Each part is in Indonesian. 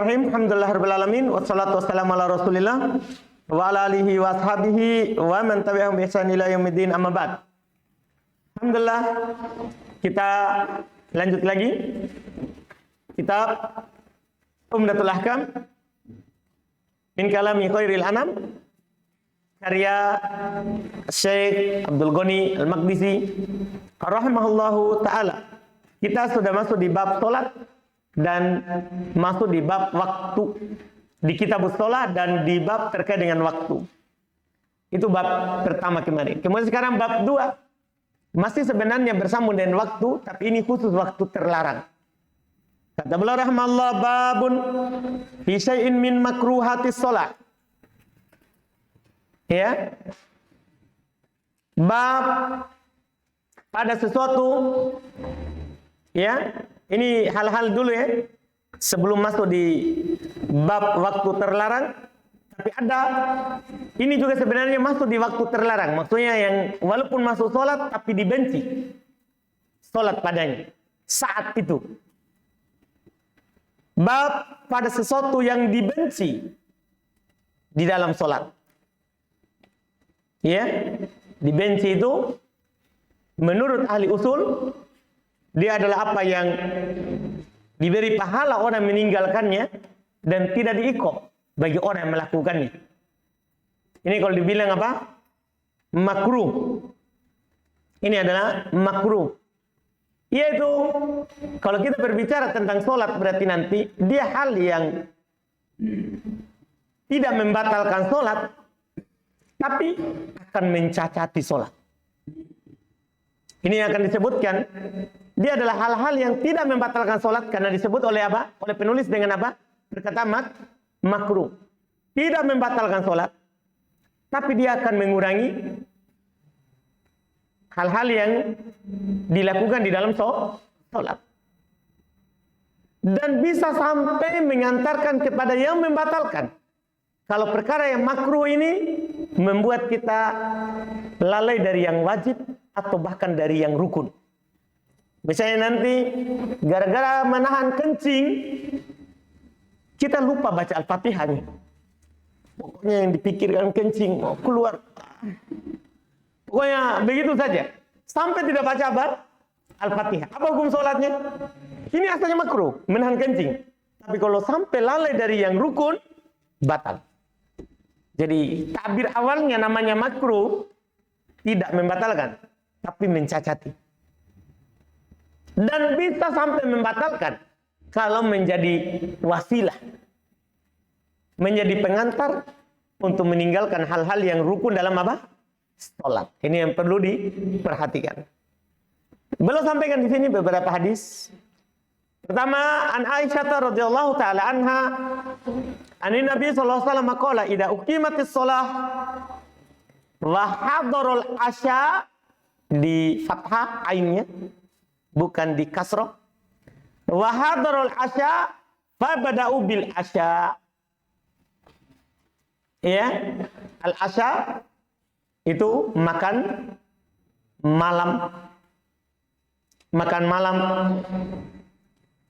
Alhamdulillahirabbil alamin wassalatu wassalamu ala Rasulillah wa ala alihi wa ashabihi wa man tabi'ahum bi ihsan ila yaumiddin, amma ba'd. Alhamdulillah, kita lanjut lagi kitab Umdatul Ahkam min kalami khairil anam karya Syekh Abdul Ghani Al-Maqdisi rahimahullahu taala. Kita sudah masuk di bab salat dan masuk di bab waktu di kitab shalah dan di bab terkait dengan waktu. Itu bab pertama kemarin. Kemudian sekarang bab 2 masih sebenarnya bersambung dengan waktu, tapi ini khusus waktu terlarang. Kata beliau rahimahullah, babun fi syai'in min makruhatis shalah. Ya. Bab pada sesuatu, ya. Ini hal-hal dulu ya, sebelum masuk di bab waktu terlarang. Tapi ada, ini juga sebenarnya masuk di waktu terlarang. Maksudnya yang walaupun masuk sholat, tapi dibenci sholat padanya saat itu. Bab pada sesuatu yang dibenci di dalam sholat. Ya, dibenci itu menurut ahli usul, dia adalah apa yang diberi pahala orang meninggalkannya dan tidak diiqab bagi orang yang melakukannya. Ini kalau dibilang apa? Makruh. Ini adalah makruh. Yaitu kalau kita berbicara tentang sholat, berarti nanti dia hal yang tidak membatalkan sholat, tapi akan mencacati sholat. Ini yang akan disebutkan. Dia adalah hal-hal yang tidak membatalkan sholat karena disebut oleh apa? Oleh penulis dengan apa? Berkata makruh. Tidak membatalkan sholat, tapi dia akan mengurangi hal-hal yang dilakukan di dalam sholat. Dan bisa sampai mengantarkan kepada yang membatalkan. Kalau perkara yang makruh ini membuat kita lalai dari yang wajib atau bahkan dari yang rukun. Misalnya nanti gara-gara menahan kencing kita lupa baca Al-Fatihah nih. Pokoknya yang dipikirkan kencing mau keluar. Pokoknya begitu saja. Sampai tidak baca apa? Al-Fatihah. Apa hukum sholatnya? Ini asalnya makruh, menahan kencing. Tapi kalau sampai lalai dari yang rukun, batal. Jadi tabir awalnya namanya makruh, tidak membatalkan, tapi mencacati. Dan bisa sampai membatalkan kalau menjadi wasilah, menjadi pengantar untuk meninggalkan hal-hal yang rukun dalam apa? Sholat. Ini yang perlu diperhatikan. Beliau sampaikan di sini beberapa hadis. Pertama, an Aisyah radhiyallahu taala anha, anin Nabi sallallahu alaihi wasallam qala idza uqimatis shalah wa hadarul asya, di fathah ainnya, bukan di kasroh. Wa hadarul asya fabada'u bil asya. Ya, al asya itu makan malam. Makan malam.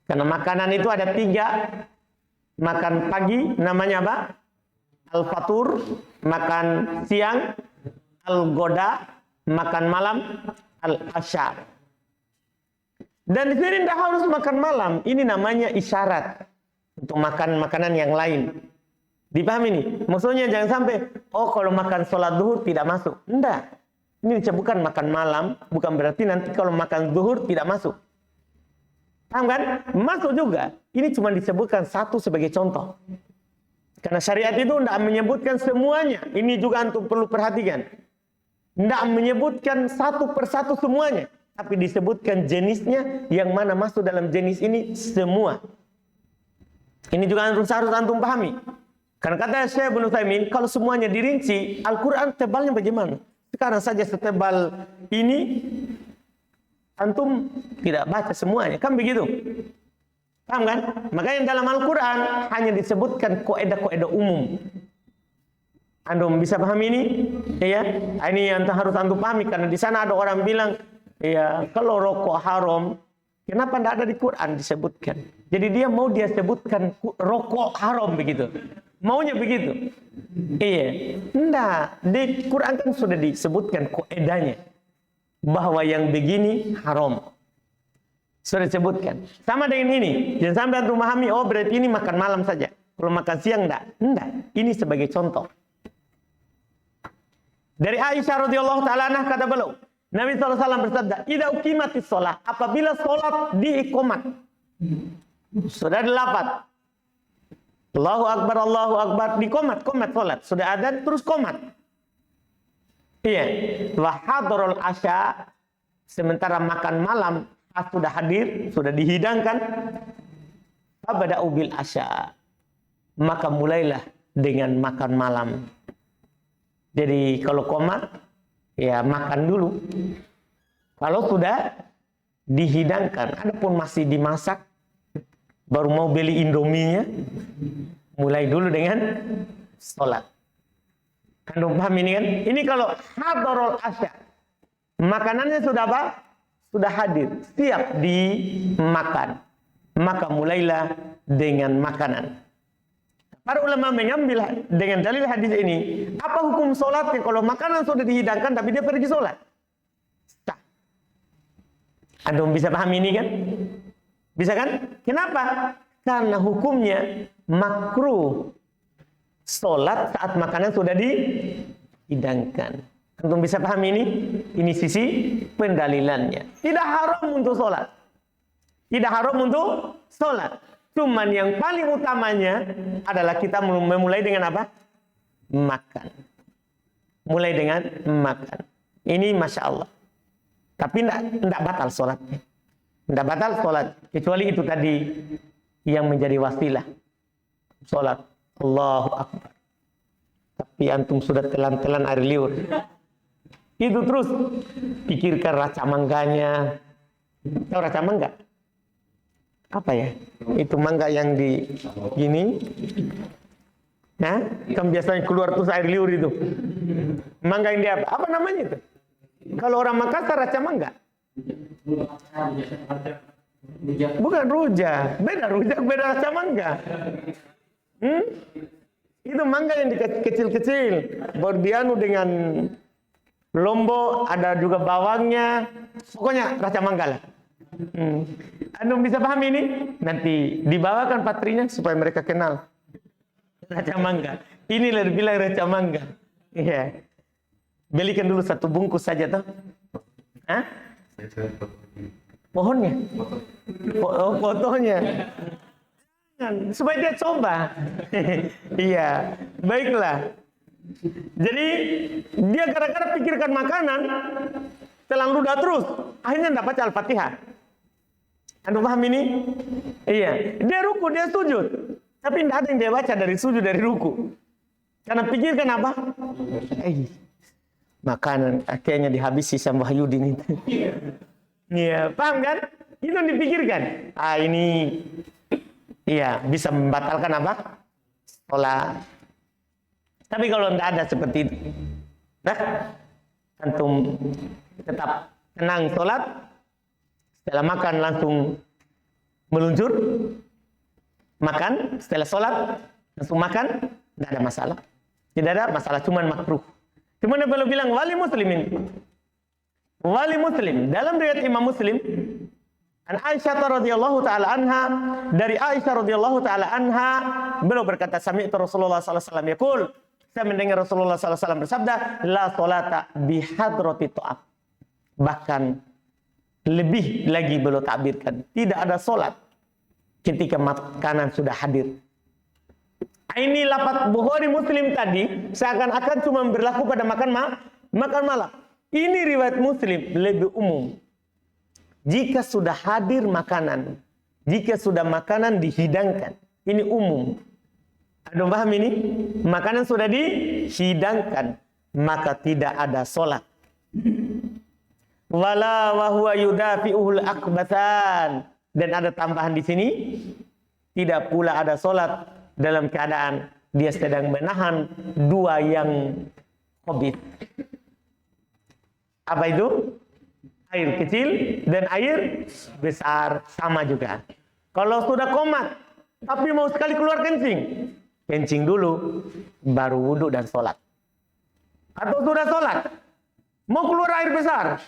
Karena makanan itu ada 3. Makan pagi namanya apa? Al-fatur. Makan siang al-goda. Makan malam al-asya. Dan di sini tidak harus makan malam. Ini namanya isyarat untuk makan makanan yang lain. Dipahami nih? Maksudnya jangan sampai, oh kalau makan sholat zuhur tidak masuk. Tidak. Ini disebutkan makan malam, bukan berarti nanti kalau makan zuhur tidak masuk. Paham kan? Masuk juga. Ini cuma disebutkan satu sebagai contoh. Karena syariat itu tidak menyebutkan semuanya. Ini juga antum perlu perhatikan. Tidak menyebutkan satu persatu semuanya. Tapi disebutkan jenisnya, yang mana masuk dalam jenis ini semua. Ini juga harus antum pahami. Karena kata Syekh Ibnu Utsaimin, kalau semuanya dirinci, Al-Quran tebalnya bagaimana? Sekarang saja setebal ini, antum tidak baca semuanya. Kan begitu? Paham kan? Makanya dalam Al-Quran hanya disebutkan kaidah-kaidah umum. Antum bisa pahami ini? Ya, ini yang harus antum pahami. Karena di sana ada orang bilang, ya, kalau rokok haram, kenapa tidak ada di Quran disebutkan? Jadi dia mau dia sebutkan rokok haram begitu. Maunya begitu. Iya. Enggak. Di Quran kan sudah disebutkan kaidahnya. Bahwa yang begini haram. Sudah disebutkan. Sama dengan ini. Jangan sampai antum memahami, oh berarti ini makan malam saja. Kalau makan siang enggak. Enggak. Ini sebagai contoh. Dari Aisyah radhiyallahu taala anha kata beliau, Nabi SAW bersabda, "Idza uqimatis shalah," apabila salat diiqamat. Sudah dilafaz. Allahu akbar, diqamat, salat. Sudah adzan terus qomat. Iya. Wa hadarul asya, sementara makan malam sudah hadir, sudah dihidangkan. Fabada'u bil asya. Maka mulailah dengan makan malam. Jadi kalau qomat, ya makan dulu. Kalau sudah dihidangkan, adapun masih dimasak, baru mau beli Indominya, mulai dulu dengan sholat. Anda paham ini kan? Ini kalau hadarul asya, makanannya sudah apa? Sudah hadir, siap dimakan. Maka mulailah dengan makanan. Para ulama mengambil dengan dalil hadis ini, apa hukum sholatnya kalau makanan sudah dihidangkan tapi dia pergi sholat? Tak. Anda bisa paham ini kan? Bisa kan? Kenapa? Karena hukumnya makruh sholat saat makanan sudah dihidangkan. Antum bisa paham ini? Ini sisi pendalilannya. Tidak haram untuk sholat. Tidak haram untuk sholat. Cuman yang paling utamanya adalah kita memulai dengan apa? Makan. Mulai dengan makan. Ini Masya Allah. Tapi tidak batal sholatnya. Tidak batal sholat. Kecuali itu tadi yang menjadi wasilah. Sholat. Allahu Akbar. Tapi antum sudah telan-telan air liur. Itu terus. Pikirkan raca mangganya. Tahu raca mangga? Apa ya? Itu mangga yang di gini. Nah, kan biasanya keluar terus air liur itu. Mangga yang di apa? Apa namanya itu? Kalau orang Makassar raca mangga. Bukan rujak. Beda rujak, beda raca mangga. Itu mangga yang kecil-kecil. Berdianu dengan lombok, ada juga bawangnya. Pokoknya raca mangga lah. Anda bisa paham ini? Nanti dibawakan patrinya supaya mereka kenal. Raca mangga. Inilah dibilang raca mangga. Iya. Belikan dulu satu bungkus saja toh. Hah? Pohonnya. Fotonya. Supaya dia coba. Iya. Baiklah. Jadi dia gara-gara pikirkan makanan, telan ludah terus. Akhirnya tidak baca Al-Fatihah. Anda paham ini? Iya. Dia ruku, dia sujud. Tapi tidak ada yang dia baca dari sujud, dari ruku. Karena pikirkan apa? Makanan akhirnya dihabisi sama Wahyudin itu. Iya, paham kan? Itu yang dipikirkan. Ini iya, bisa membatalkan apa? Sholat. Tapi kalau tidak ada seperti itu, nah, antum tetap tenang sholat. Setelah makan langsung meluncur, makan, setelah sholat langsung makan, tidak ada masalah. Tidak ada masalah, cuman makruh. Cuman kalau bilang wali muslimin, wali muslim dalam riwayat Imam Muslim, an Aisyah radhiyallahu taala anha, dari Aisyah radhiyallahu taala anha, beliau berkata, sami'tu Rasulullah sallallahu alaihi wasallam yaqul, saya mendengar Rasulullah sallallahu alaihi wasallam bersabda, la sholata bihadrati ta'am. Bahkan lebih lagi beliau takbirkan, tidak ada sholat ketika makanan sudah hadir. Ini lafaz Bukhari Muslim tadi seakan-akan cuma berlaku pada makan malam. Ini riwayat Muslim lebih umum. Jika sudah hadir makanan, jika sudah makanan dihidangkan, ini umum. Ada paham ini? Makanan sudah dihidangkan, maka tidak ada sholat. Wala wa huwa yudafi'ul akbathan, dan ada tambahan di sini, tidak pula ada sholat dalam keadaan dia sedang menahan dua yang khabith. Apa itu? Air kecil dan air besar, sama juga. Kalau sudah komat, tapi mau sekali keluar kencing, kencing dulu, baru wudhu dan sholat. Atau sudah sholat, mau keluar air besar,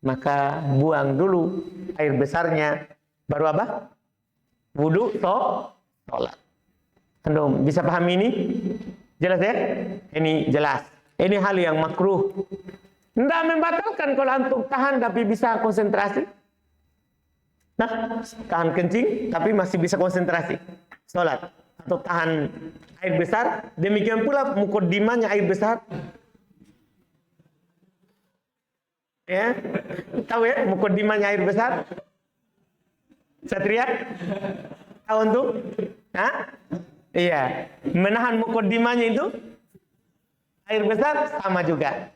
maka buang dulu air besarnya, baru apa? Wudhu, sholat. Antum bisa paham ini? Jelas ya? Ini jelas. Ini hal yang makruh. Tidak membatalkan kalau antum tahan tapi bisa konsentrasi. Nah, tahan kencing tapi masih bisa konsentrasi sholat. Atau tahan air besar. Demikian pula mukaddimahnya air besar. Ya, tahu ya mukaddimahnya air besar? Satria? Tahu antum? Hah? Iya, menahan mukaddimahnya itu air besar sama juga.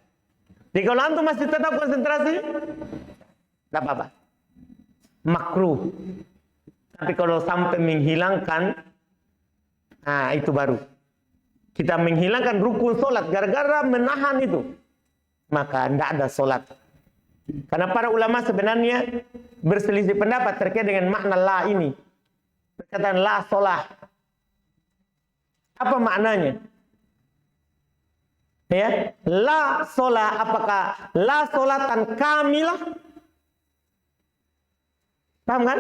Jadi kalau antum masih tetap konsentrasi, tidak apa-apa. Makruh. Tapi kalau sampai menghilangkan, nah itu baru. Kita menghilangkan rukun sholat gara-gara menahan itu, maka tidak ada sholat. Karena para ulama sebenarnya berselisih pendapat terkait dengan makna la ini. Perkataan la sholat. Apa maknanya? Ya, la sholat, apakah la sholatan kamilah? Paham kan?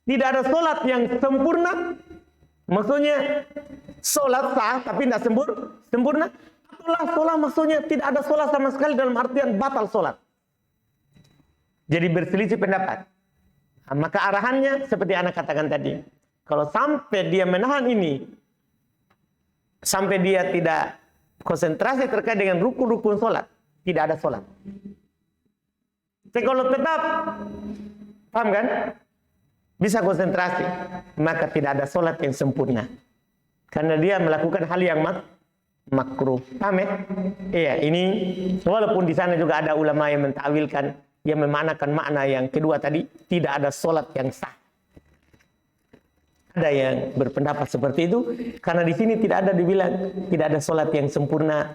Tidak ada sholat yang sempurna. Maksudnya sholat sah tapi tidak sempurna. Atau la sholat maksudnya tidak ada sholat sama sekali dalam artian batal sholat. Jadi berselisih pendapat. Nah, maka arahannya seperti anak katakan tadi. Kalau sampai dia menahan ini, sampai dia tidak konsentrasi terkait dengan rukun-rukun sholat, tidak ada sholat. Jadi kalau tetap, paham kan? Bisa konsentrasi, maka tidak ada sholat yang sempurna. Karena dia melakukan hal yang makruh. Paham ya? Iya, ini walaupun di sana juga ada ulama yang mentakwilkan, yang memanakan makna yang kedua tadi, tidak ada sholat yang sah. Ada yang berpendapat seperti itu karena di sini tidak ada dibilang tidak ada sholat yang sempurna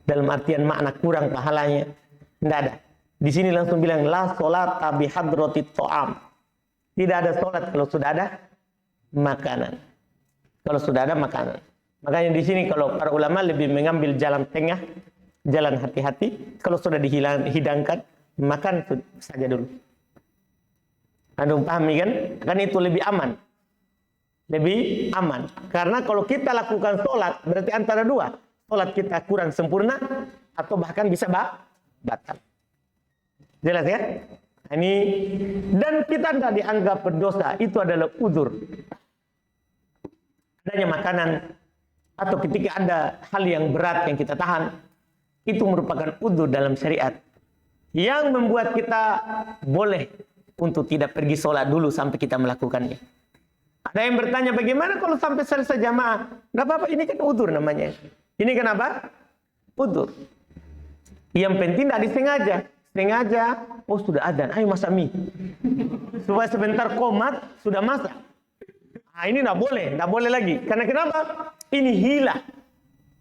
dalam artian makna kurang pahalanya, tidak ada. Di sini langsung bilang la sholat bi hadratit ta'am. Tidak ada sholat kalau sudah ada makanan. Kalau sudah ada makanan. Makanya di sini kalau para ulama lebih mengambil jalan tengah, jalan hati-hati. Kalau sudah dihidangkan, makan saja dulu. Anda pahami kan? Kan itu lebih aman. Lebih aman. Karena kalau kita lakukan sholat, berarti antara dua. Sholat kita kurang sempurna, atau bahkan bisa batal. Jelas ya? Ini, dan kita tidak dianggap berdosa. Itu adalah uzur. Adanya makanan, atau ketika ada hal yang berat yang kita tahan, itu merupakan uzur dalam syariat. Yang membuat kita boleh untuk tidak pergi sholat dulu sampai kita melakukannya. Ada yang bertanya, bagaimana kalau sampai selesai jamaah? Nggak apa-apa, ini kan udzur namanya. Ini kenapa? Udzur. Yang penting tidak disengaja. Sengaja, oh sudah adzan, ayo masak mie. Supaya sebentar komat, sudah masak. Nah, ini nggak boleh lagi. Karena kenapa? Ini hila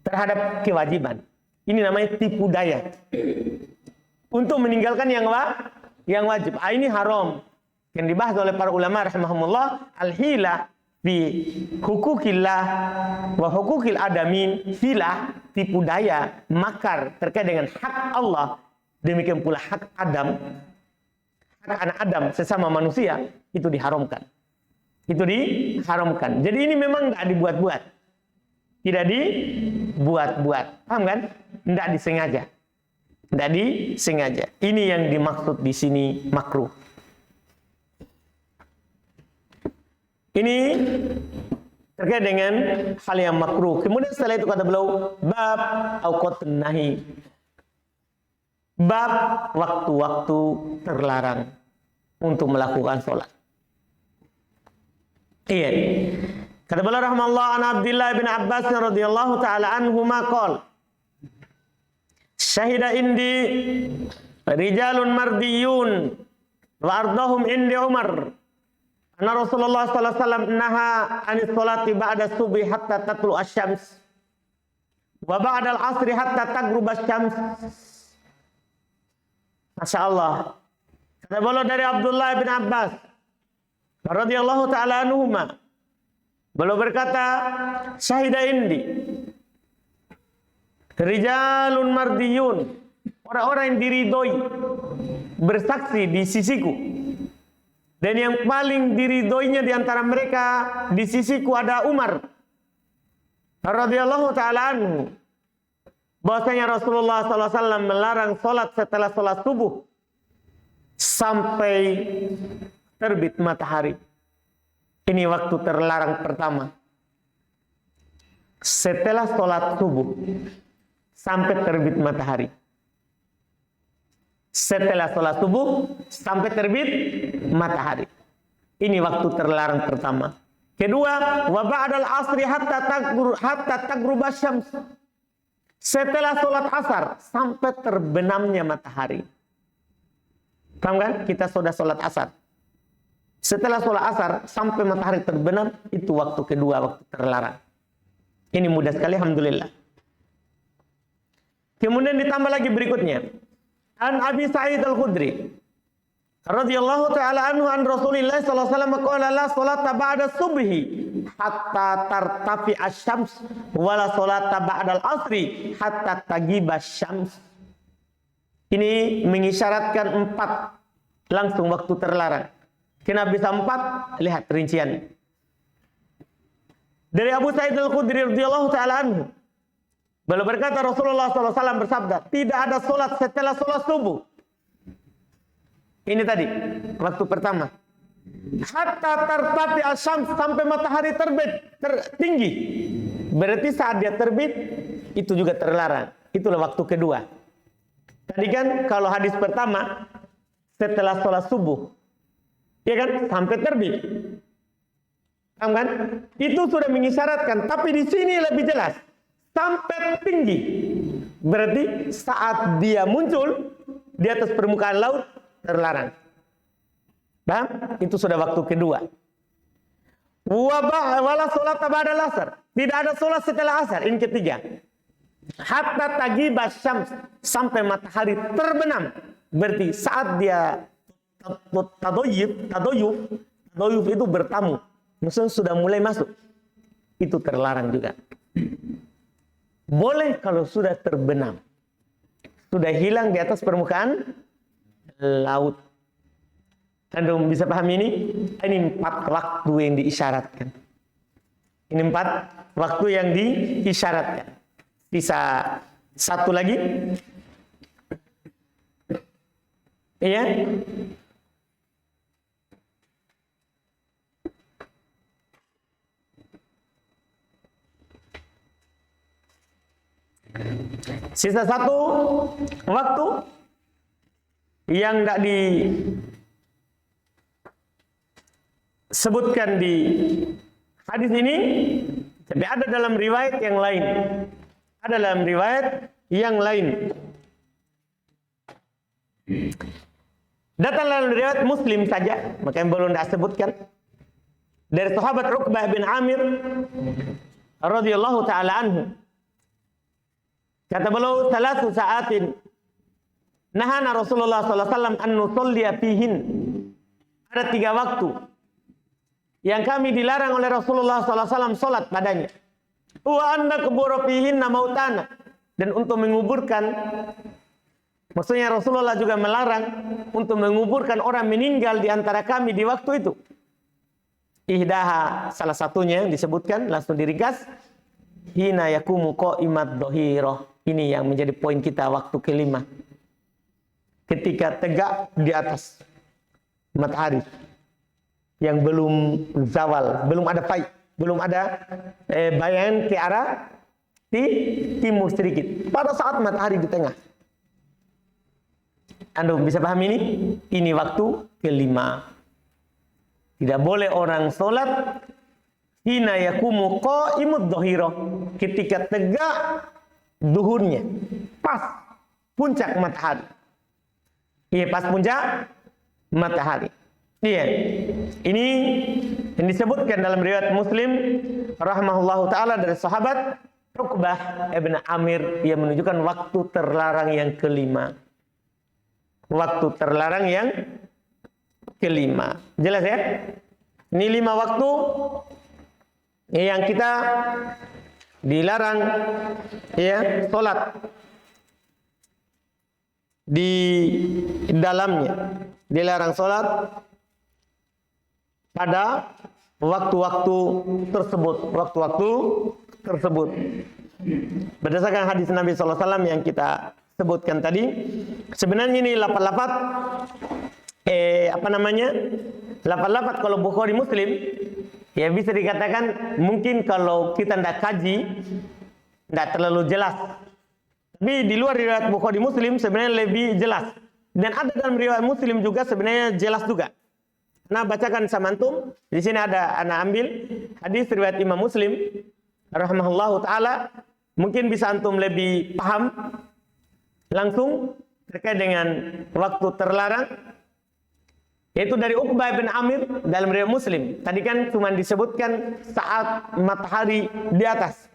terhadap kewajiban. Ini namanya tipu daya. Untuk meninggalkan yang wajib. Ini haram. Yang dibahas oleh para ulama rahimahumullah, al-hila fi hukukillah wa hukukil adamin. Hila, tipu daya, makar terkait dengan hak Allah, demikian pula hak Adam, hak anak Adam sesama manusia, itu diharamkan. Itu diharamkan. Jadi ini memang tidak dibuat-buat. Tidak dibuat-buat. Paham kan? Tidak disengaja. Tidak disengaja. Ini yang dimaksud di sini makruh. Ini terkait dengan hal yang makruh. Kemudian setelah itu kata beliau, bab auqatun nahi. Bab waktu-waktu terlarang untuk melakukan sholat. Iya. Kata beliau rahimahullah, an Abdullah bin Abbas radhiyallahu taala anhuma qala, syahida indi rijalun mardiyun wa ardahum indi Umar. Anna Rasulullah sallallahu alaihi wasallam naha anis salati ba'da subhi hatta tatlu asy-syams wa ba'da al-'asri hatta taghrub asy-syams. Masya Allah. Kata beliau dari Abdullah bin Abbas, radhiyallahu taala anhuma, beliau berkata, syahida indi rijalun mardiyun, orang-orang yang diridhoi bersaksi di sisiku, dan yang paling diridhoinya di antara mereka di sisiku ada Umar radhiyallahu taala anhu, bahwasanya Rasulullah SAW melarang salat setelah salat subuh sampai terbit matahari. Ini waktu terlarang pertama. Setelah salat subuh sampai terbit matahari. Setelah salat subuh sampai terbit matahari. Ini waktu terlarang pertama. Kedua, wa ba'dal asri hatta taghrub syams. Setelah salat asar sampai terbenamnya matahari. Paham kan? Kita sudah salat asar. Setelah sholat asar sampai matahari terbenam, itu waktu kedua, waktu terlarang. Ini mudah sekali, alhamdulillah. Kemudian ditambah lagi berikutnya. An Abi Sa'id Al-Khudri radhiyallahu ta'ala anhu an Rasulillah sallallahu alaihi wasallam qala la salata ba'da subhi hatta tartafi asy-syams wa la salata ba'da al-'asri hatta tagiba asy-syams. Ini mengisyaratkan 4 langsung waktu terlarang. Kenapa bisa 4? Lihat rincian. Dari Abu Sa'id Al-Khudri radhiyallahu ta'ala anhu, beliau berkata Rasulullah SAW bersabda, tidak ada solat setelah solat subuh. Ini tadi, waktu pertama. Hatta tartafi asyams, sampai matahari terbit, tinggi. Berarti saat dia terbit, itu juga terlarang. Itulah waktu kedua. Tadi kan kalau hadis pertama, setelah solat subuh, ya kan, sampai terbit. Paham kan? Itu sudah mengisyaratkan, tapi di sini lebih jelas. Sampai tinggi. Berarti saat dia muncul di atas permukaan laut, terlarang. Paham? Itu sudah waktu kedua. Wala sholat ba'dal asar. Tidak ada sholat setelah asar. Ini ketiga. Hatta tagiba syams, sampai matahari terbenam. Berarti saat dia tadoyuf itu bertamu, maksudnya sudah mulai masuk, itu terlarang juga. Boleh kalau sudah terbenam, sudah hilang di atas permukaan laut. Anda bisa paham ini? Ini 4 waktu yang diisyaratkan. Ini 4 waktu yang diisyaratkan. Bisa 1 lagi? Iya? Sisa 1 waktu yang tidak disebutkan di hadis ini, tapi ada dalam riwayat yang lain. Ada dalam riwayat yang lain. Datang dalam riwayat Muslim saja, maka yang belum disebutkan. Dari sahabat Uqbah bin Amir radhiyallahu taala anhu. Kata beliau, "Salasu sa'atin nahana Rasulullah sallallahu alaihi wasallam an nusalliya fihin." Ada 3 waktu yang kami dilarang oleh Rasulullah sallallahu alaihi wasallam salat padanya. Wa anna kubura fihinna mautana, dan untuk menguburkan, maksudnya Rasulullah juga melarang untuk menguburkan orang meninggal di antara kami di waktu itu. Ihdaha, salah satunya yang disebutkan langsung diringkas, hina yakumu qaimat dhahirah. Ini yang menjadi poin kita waktu kelima. Ketika tegak di atas matahari yang belum zawal, belum ada faid, belum ada bayangan ke arah di timur sedikit. Pada saat matahari di tengah. Anda bisa paham ini? Ini waktu kelima. Tidak boleh orang sholat hina yakumu qaimud dhahirah, ketika tegak duhurnya, pas puncak matahari. Iya, pas puncak matahari. Iya. Ini yang disebutkan dalam riwayat Muslim rahimahullahu taala dari sahabat Uqbah bin Amir, yang menunjukkan waktu terlarang yang kelima. Waktu terlarang yang kelima. Jelas ya? Ini 5 waktu yang kita dilarang ya sholat di dalamnya. Dilarang sholat pada waktu-waktu tersebut. Berdasarkan hadis Nabi SAW yang kita sebutkan tadi, sebenarnya ini lapat-lapat lapat-lapat kalau Bukhari Muslim ya bisa dikatakan mungkin kalau kita tidak kaji tidak terlalu jelas, tapi di luar riwayat Bukhari Muslim sebenarnya lebih jelas, dan ada dalam riwayat Muslim juga sebenarnya jelas juga. Nah, bacakan sama antum. Di sini ada anak ambil hadis riwayat Imam Muslim rahimahullahu taala, mungkin bisa antum lebih paham langsung terkait dengan waktu terlarang, yaitu dari Uqbah bin Amir dalam riwayat Muslim. Tadi kan cuma disebutkan saat matahari di atas.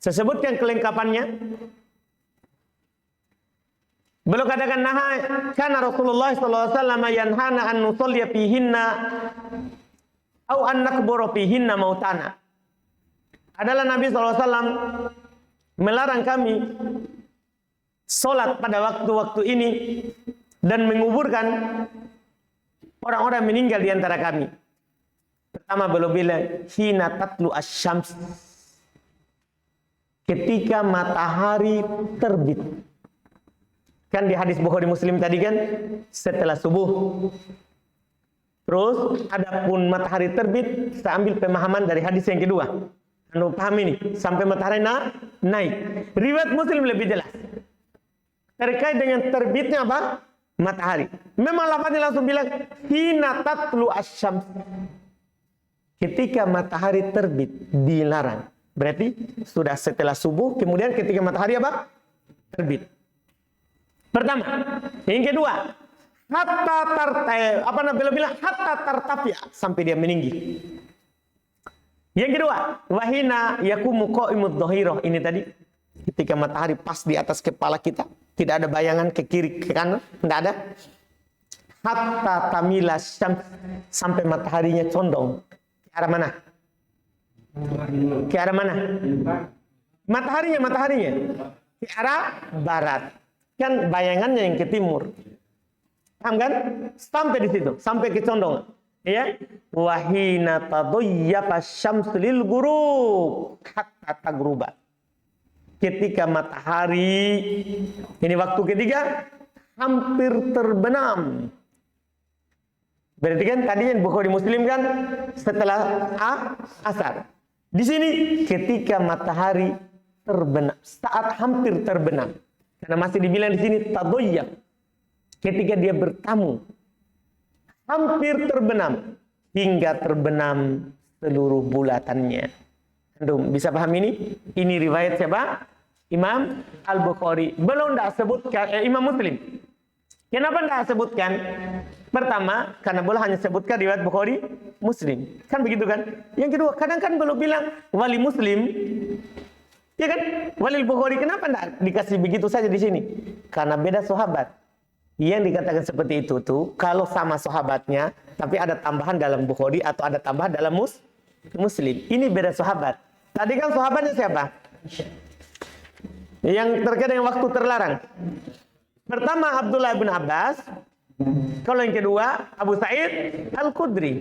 Saya sebutkan kelengkapannya. Beliau katakan, kana Rasulullah sallallahu alaihi wasallam yanhana an nusalli fihinna au an nakbura fihinna mautana. Adalah Nabi sallallahu alaihi wasallam melarang kami salat pada waktu-waktu ini dan menguburkan orang-orang meninggal di antara kami. Pertama beliau bilang, hina tatlu asy-syams, ketika matahari terbit. Kan di hadis Bukhari Muslim tadi kan setelah subuh. Terus adapun matahari terbit, saya ambil pemahaman dari hadis yang kedua. Anda paham ini? Sampai matahari naik. Riwayat Muslim lebih jelas terkait dengan terbitnya apa? Matahari. Memang lafaznya langsung bilang hina tatlu asy-syams, ketika matahari terbit, dilarang. Berarti sudah setelah subuh, kemudian ketika matahari apa? Terbit. Pertama. Yang kedua, hatta tartafi'a, sampai dia meninggi. Yang kedua, wahina yakumu qa'imud dhahirah, ini tadi ketika matahari pas di atas kepala kita, tidak ada bayangan ke kiri ke kanan, tidak ada. Hatta tamila syams, sampai mataharinya condong ke arah mana? Ke arah mana? Mataharinya ke arah barat. Kan bayangannya yang ke timur. Paham kan? Sampai di situ, sampai ke condong. Ya, wahina tadayyafa syamsu lil ghurub hatta tagruba, ketika matahari, ini waktu ketiga, hampir terbenam. Berarti kan tadi yang Bukhari Muslim kan setelah asar. Di sini ketika matahari terbenam, saat hampir terbenam. Karena masih dibilang di sini tadayyaf, ketika dia bertamu, hampir terbenam, hingga terbenam seluruh bulatannya. Antum bisa paham ini? Ini riwayat siapa? Imam Al-Bukhari. Belum tidak sebutkan Imam Muslim. Kenapa tidak sebutkan? Pertama, karena boleh hanya sebutkan riwayat Bukhari Muslim. Kan begitu kan? Yang kedua, kadang kan belum bilang wali Muslim. Ya kan? Wali Bukhari, kenapa tidak dikasih begitu saja di sini? Karena beda sahabat. Yang dikatakan seperti itu tuh, kalau sama sahabatnya, tapi ada tambahan dalam Bukhari atau ada tambahan dalam Muslim. Ini beda sahabat. Tadi kan sahabatnya siapa? Yang terkait dengan waktu terlarang. Pertama Abdullah bin Abbas. Kalau yang kedua Abu Sa'id Al-Khudri.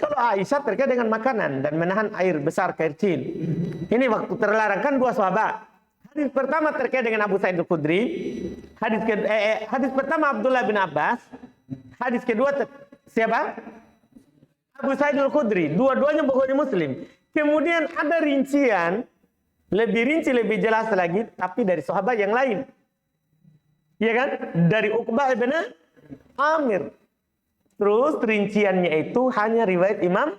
Kalau Aisyah terkait dengan makanan dan menahan air besar ke air kecil. Ini waktu terlarang, kan dua sahabat. Hadis pertama terkait dengan Abu Sa'id Al-Khudri. Hadis pertama Abdullah bin Abbas. Hadis kedua siapa? Abu Sa'id Al-Khudri. Dua-duanya Bukhari Muslim. Kemudian ada rincian, lebih rinci, lebih jelas lagi, tapi dari sahabat yang lain. Iya kan? Dari Uqbah bin Amir. Terus rinciannya itu hanya riwayat Imam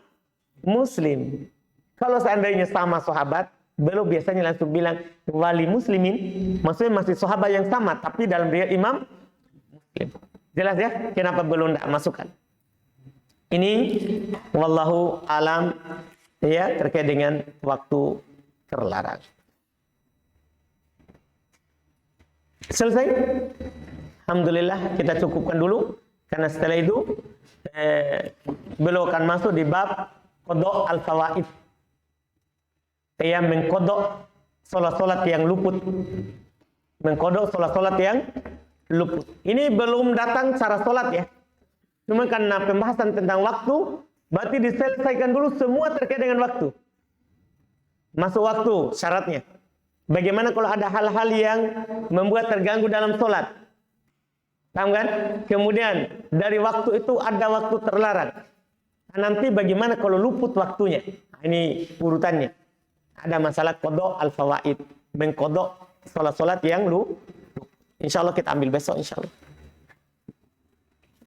Muslim. Kalau seandainya sama sahabat, beliau biasanya langsung bilang wali muslimin, maksudnya masih sahabat yang sama, tapi dalam riwayat Imam Muslim. Jelas ya? Kenapa belum tidak masukkan? Ini wallahu alam ya, terkait dengan waktu terlarang. Selesai? Alhamdulillah, kita cukupkan dulu Karena setelah itu beliau akan masuk di bab qada al-fawaid. Yang mengkodok sholat-sholat yang luput. Mengkodok sholat-sholat yang luput. Ini belum datang cara sholat ya. Cuma karena pembahasan tentang waktu, berarti diselesaikan dulu semua terkait dengan waktu. Masuk waktu syaratnya. Bagaimana kalau ada hal-hal yang membuat terganggu dalam sholat? Paham kan? Kemudian dari waktu itu ada waktu terlarang. Nanti bagaimana kalau luput waktunya? Nah, ini urutannya. Ada masalah qada al-fawaid, mengkodok sholat-sholat yang lu. Insya Allah kita ambil besok insya Allah.